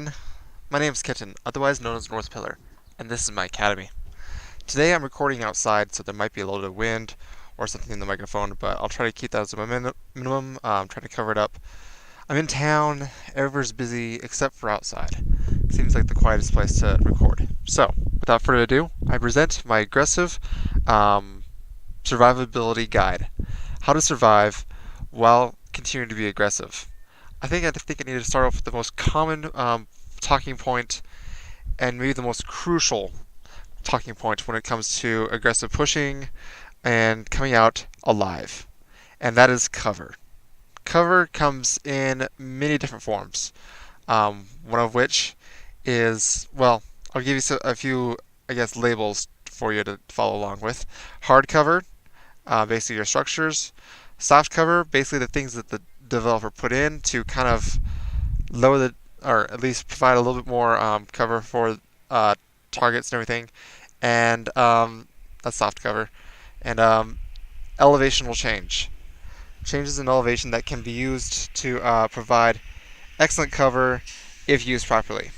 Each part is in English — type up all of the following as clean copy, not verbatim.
everyone. My name is Kitten, otherwise known as North Pillar, and this is my academy. Today I'm recording outside, so there might be a little bit of wind or something in the microphone, but I'll try to keep that as a minimum. Try to cover it up. I'm in town, everywhere's busy except for outside. Seems like the quietest place to record. So, without further ado, I present my aggressive survivability guide. How to survive while continuing to be aggressive. I think I need to start off with the most common talking point and maybe the most crucial talking point when it comes to aggressive pushing and coming out alive, and that is cover. Cover comes in many different forms. One of which is, well, I'll give you a few, I guess, labels for you to follow along with. Hard cover, basically your structures. Soft cover, basically the things that the developer put in to kind of lower the, or at least provide a little bit more cover for targets and everything. And that's soft cover. And elevation will change. Changes in elevation that can be used to provide excellent cover if used properly.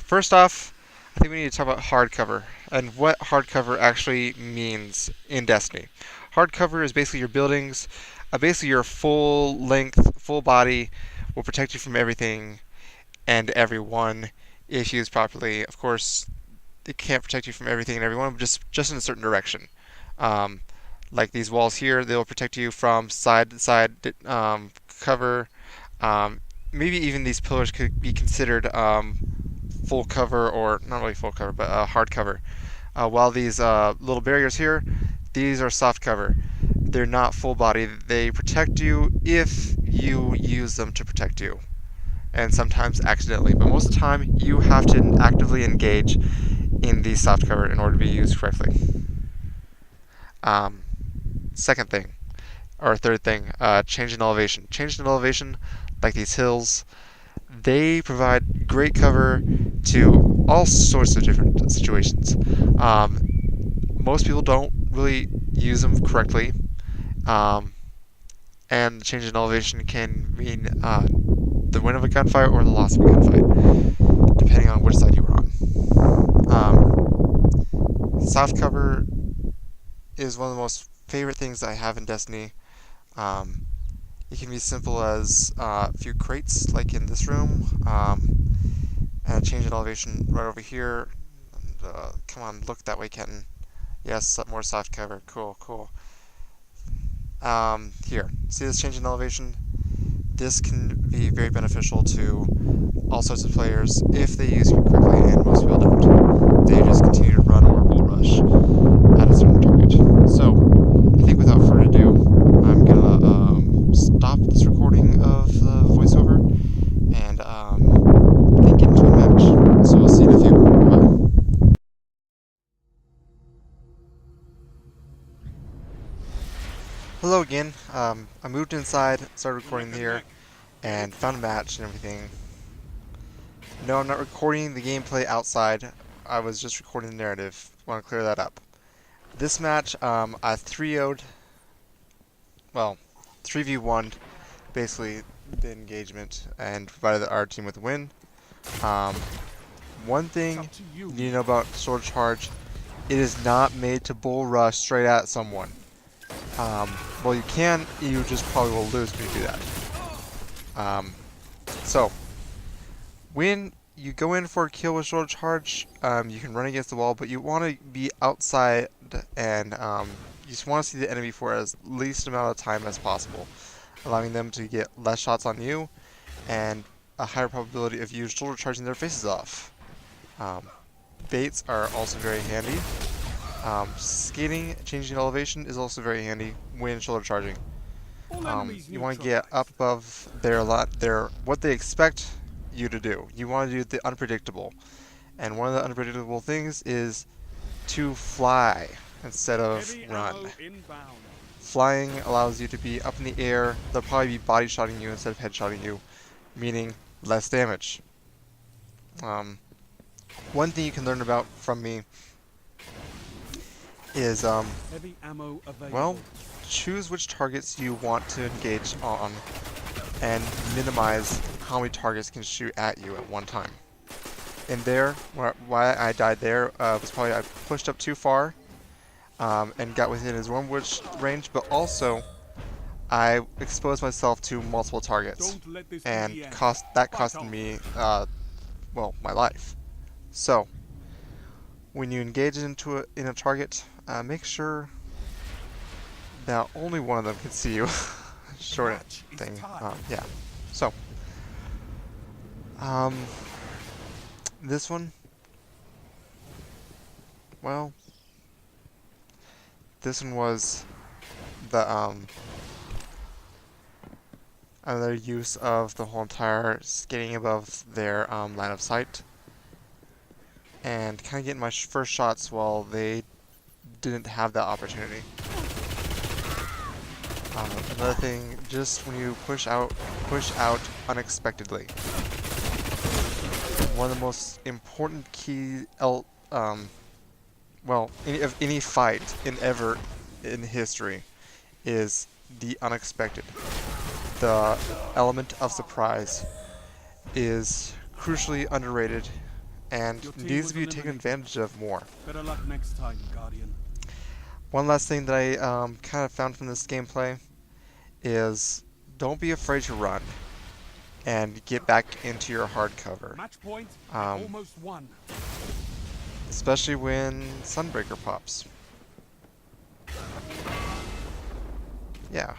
First off, I think we need to talk about hard cover and what hard cover actually means in Destiny. Hard cover is basically your buildings, basically your full length, full body will protect you from everything and everyone if used properly. Of course, it can't protect you from everything and everyone, but just in a certain direction. Like these walls here, they'll protect you from side to side cover. Maybe even these pillars could be considered full cover, or not really full cover, but hard cover. While these little barriers here, these are soft cover. They're not full body. They protect you if you use them to protect you, and sometimes accidentally. But most of the time, you have to actively engage in these soft cover in order to be used correctly. Second thing, or third thing, change in elevation. Change in elevation, like these hills, they provide great cover to all sorts of different situations. Most people don't really use them correctly, and the change in elevation can mean the win of a gunfight or the loss of a gunfight, depending on which side you are on. Soft cover is one of the most favorite things I have in Destiny. It can be simple as a few crates, like in this room, and a change in elevation right over here. And, come on, look that way, Kenton. Yes, more soft cover. Cool, cool. Here, see this change in elevation? This can be very beneficial to all sorts of players if they use it correctly, and most people don't. They just continue to run or bull rush at a certain target. So, I think without further ado, I'm gonna stop this recording of the voiceover and then get into a match. So we'll see you in a few. Bye. Hello again. I moved inside, started recording here, and found a match and everything. No, I'm not recording the gameplay outside. I was just recording the narrative. Want to clear that up. This match, I 3-0'd, well, 3v1'd, basically, the engagement, and provided our team with a win. One thing you need to know about sword charge, it is not made to bull rush straight at someone. Well, you can, you just probably will lose when you do that. So, when you go in for a kill with sword charge, you can run against the wall, but you want to be outside and you just want to see the enemy for as least amount of time as possible, allowing them to get less shots on you and a higher probability of you shoulder charging their faces off. Baits are also very handy. Skating, changing elevation is also very handy when shoulder charging. You want to get up above what they expect you to do. You want to do the unpredictable. And one of the unpredictable things is to fly instead of run. Flying allows you to be up in the air. They'll probably be body shotting you instead of headshotting you, meaning less damage. One thing you can learn about from me is, well, choose which targets you want to engage on and minimize how many targets can shoot at you at one time. And there, why I died there was probably I pushed up too far and got within his wormwood range, but also I exposed myself to multiple targets, and costed me, well, my life. So, when you engage in a target, make sure that only one of them can see you. Short thing. Yeah. So, this one, well, this one was the another use of the whole entire skating above their line of sight, and kind of getting my first shots while they didn't have that opportunity. Another thing, just when you push out unexpectedly. One of the most important key, well, of any fight in history is the unexpected. The element of surprise is crucially underrated and needs to be taken advantage of more. Better luck next time, Guardian. One last thing that I kind of found from this gameplay is don't be afraid to run and get back into your hard cover. Match point, almost won. Especially when Sunbreaker pops. Yeah.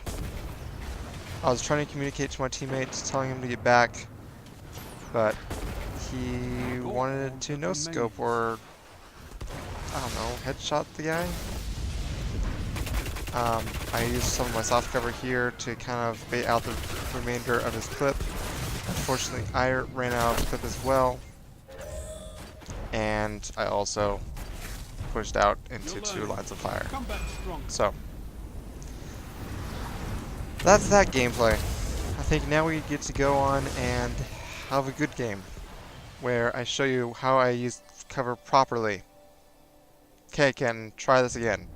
I was trying to communicate to my teammates, telling him to get back, but he wanted to no-scope or, I don't know, headshot the guy. I used some of my soft cover here to kind of bait out the remainder of his clip. Unfortunately, I ran out of clip as well, and I also pushed out into 2 lines of fire. So, that's that gameplay. I think now we get to go on and have a good game, where I show you how I use cover properly. Okay, Ken, try this again.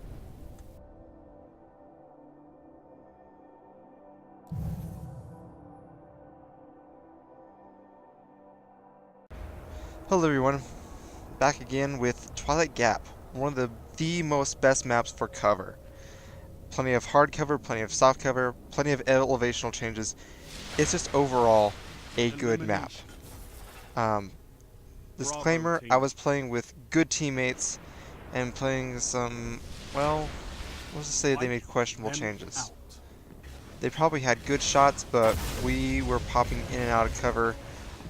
Hello everyone, back again with Twilight Gap, one of the most best maps for cover. Plenty of hard cover, plenty of soft cover, plenty of elevational changes. It's just overall a good map. Disclaimer, I was playing with good teammates and playing some, well, let's just say they made questionable changes. They probably had good shots, but we were popping in and out of cover.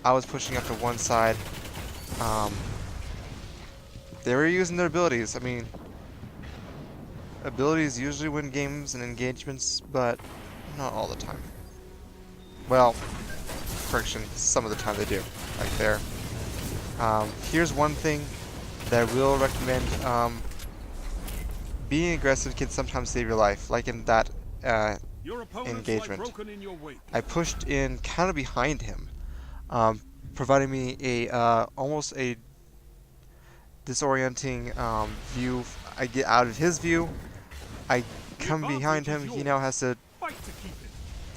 I was pushing up to one side. They were using their abilities. I mean, abilities usually win games and engagements, but not all the time. Well, correction, some of the time they do, like there. Here's one thing that I will recommend. Being aggressive can sometimes save your life, like in that engagement. I pushed in kind of behind him, providing me a almost a disorienting view. I get out of his view, I come behind him, he now has to,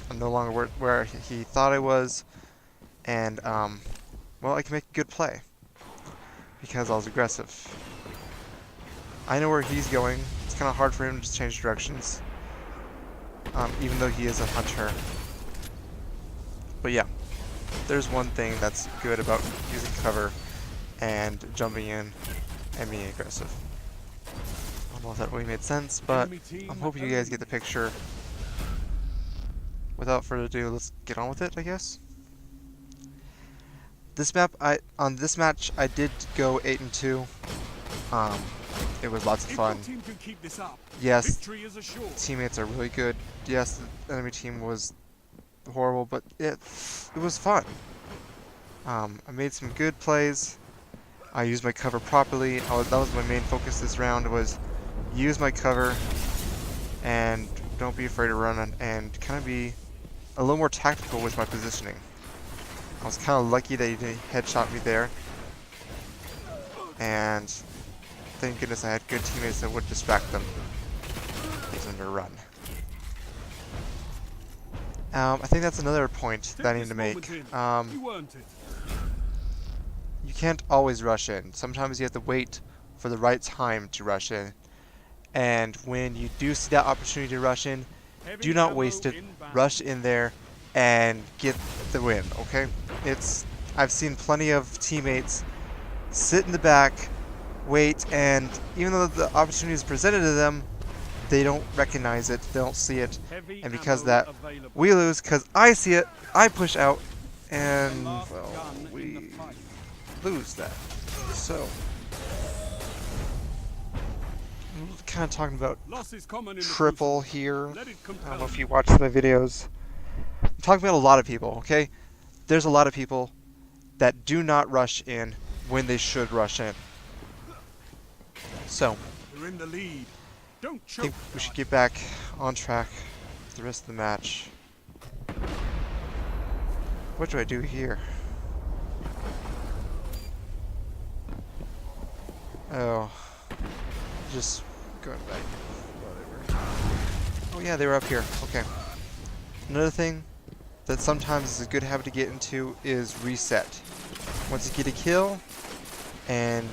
I'm no longer where he thought I was, and well, I can make a good play because I was aggressive. I know where he's going. It's kind of hard for him to just change directions, even though he is a hunter. But yeah, there's one thing that's good about using cover and jumping in and being aggressive. I don't know if that really made sense, but I'm hoping you guys get the picture. Without further ado, let's get on with it, I guess. This map, on this match, I did go 8-2. It was lots of fun. Yes, teammates are really good. Yes, the enemy team was horrible, but it was fun. I made some good plays. I used my cover properly. That was my main focus this round, was use my cover and don't be afraid to run and kind of be a little more tactical with my positioning. I was kind of lucky that he didn't headshot me there, and thank goodness I had good teammates that would distract them. Get them to run. I think that's another point that Take I need this to moment make. in. You earned it. You can't always rush in. Sometimes you have to wait for the right time to rush in. And when you do see that opportunity to rush in, do Heavy not ammo waste it. inbound. Rush in there and get the win, okay? I've seen plenty of teammates sit in the back, wait, and even though the opportunity is presented to them, they don't recognize it, they don't see it, Heavy and because of ammo that, available. we lose because I see it, I push out, The and, last well, gun in the we fight. lose that. So, I'm kind of talking about Loss is common in the triple crucible. here. Let it I don't compel know if you you. watch my videos. I'm talking about a lot of people, okay? There's a lot of people that do not rush in when they should rush in. So, You're in the lead. Don't I choke, think we should Guardian. get back on track for the rest of the match. What do I do here? Oh, just going back. Whatever. Oh yeah, they were up here. Okay. Another thing that sometimes is a good habit to get into is reset. Once you get a kill, and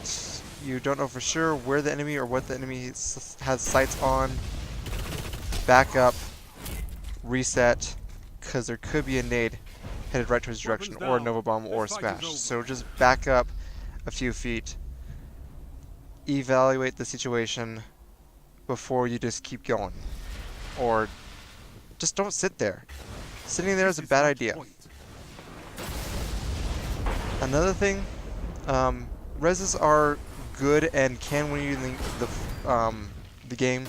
you don't know for sure where the enemy or what the enemy has sights on, back up, reset, because there could be a nade headed right towards direction, Weapons or a down. Nova Bomb, or This a fight is Smash. over. So just back up a few feet, evaluate the situation before you just keep going. Or just don't sit there. Sitting there is This a is bad match idea. point. Another thing, reses are good and can win you the game,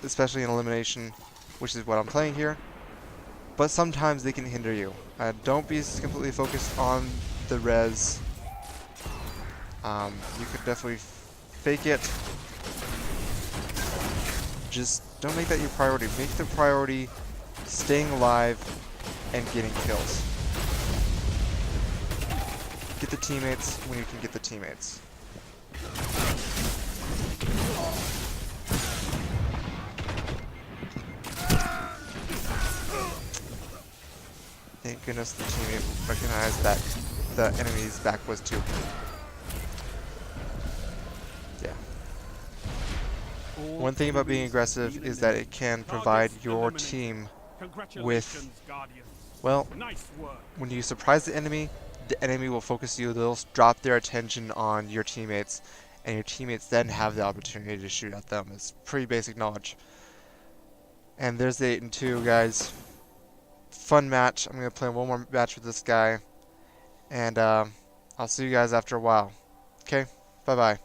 especially in elimination, which is what I'm playing here. But sometimes they can hinder you. Don't be completely focused on the res. You could definitely fake it. Just don't make that your priority. Make the priority staying alive and getting kills. Get the teammates when you can get the teammates. Thank goodness the teammate recognized that the enemy's back was to him. Yeah. All One thing about being enemies aggressive been is that it eliminated. can provide Targets your eliminated. team with, Congratulations, Guardians. well, Nice work. when you surprise the enemy will focus you, they'll drop their attention on your teammates, and your teammates then have the opportunity to shoot at them. It's pretty basic knowledge. And there's the 8 and 2, guys. Fun match. I'm going to play one more match with this guy, and I'll see you guys after a while. Okay? Bye-bye.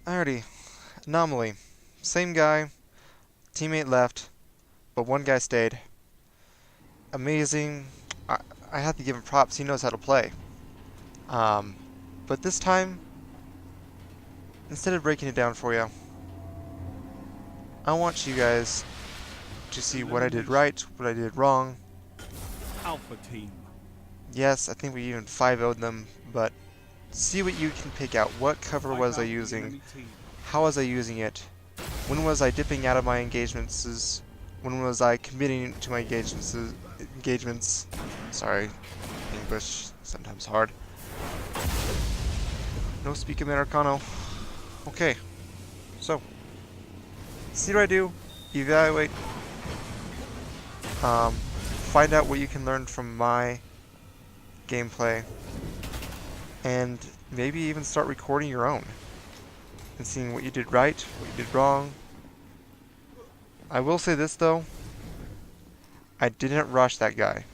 Alrighty. Anomaly. Same guy. Teammate left, but one guy stayed. Amazing. I have to give him props. He knows how to play. Um, but this time, instead of breaking it down for you, I want you guys to see what I did right, what I did wrong. Alpha team. Yes, I think we even 5-0'd them, but see what you can pick out. What cover Wipe was I out the using? enemy team. How was I using it? When was I dipping out of my engagements? When was I committing to my engagements? Sorry, English, sometimes hard. No speak Americano. Okay, so, see what I do, evaluate, find out what you can learn from my gameplay, and maybe even start recording your own, and seeing what you did right, what you did wrong. I will say this though, I didn't rush that guy.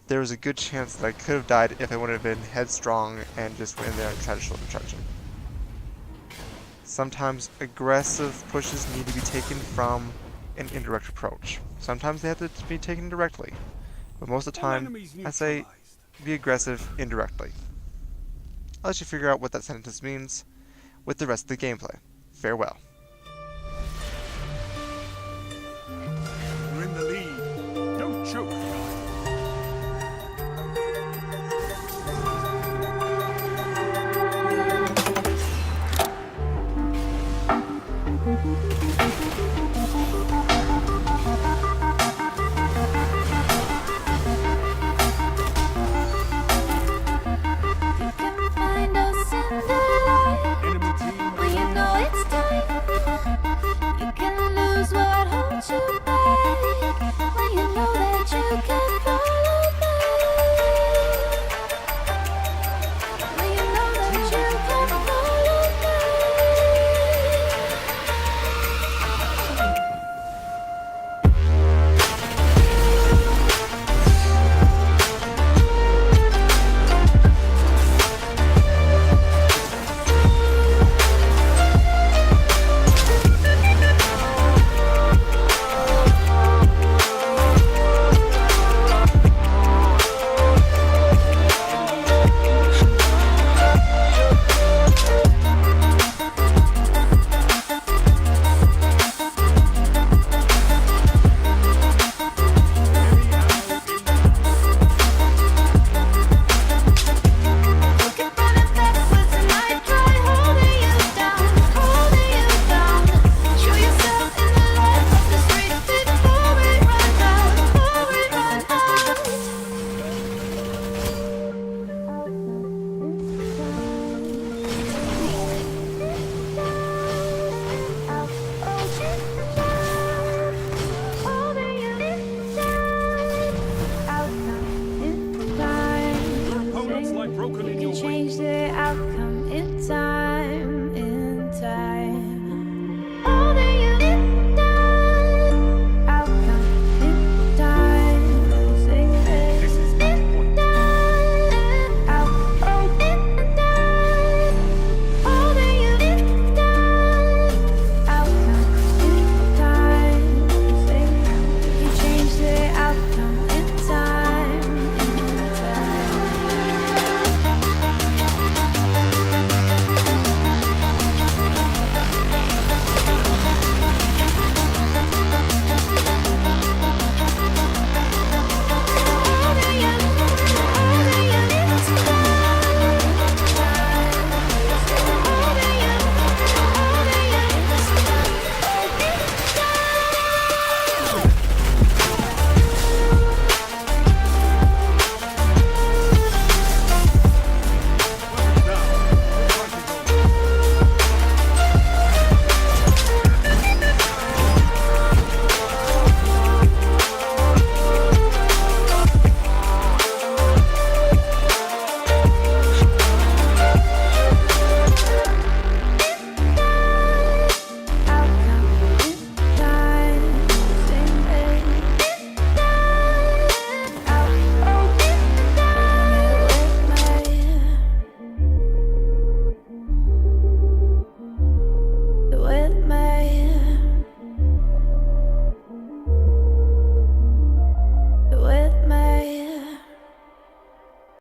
There was a good chance that I could have died if I would have been headstrong and just went in there and tried to shoulder charge him. Sometimes aggressive pushes need to be taken from an indirect approach. Sometimes they have to be taken directly. But most of the All time, enemies I say neutralized. be aggressive indirectly. I'll let you figure out what that sentence means with the rest of the gameplay. Farewell.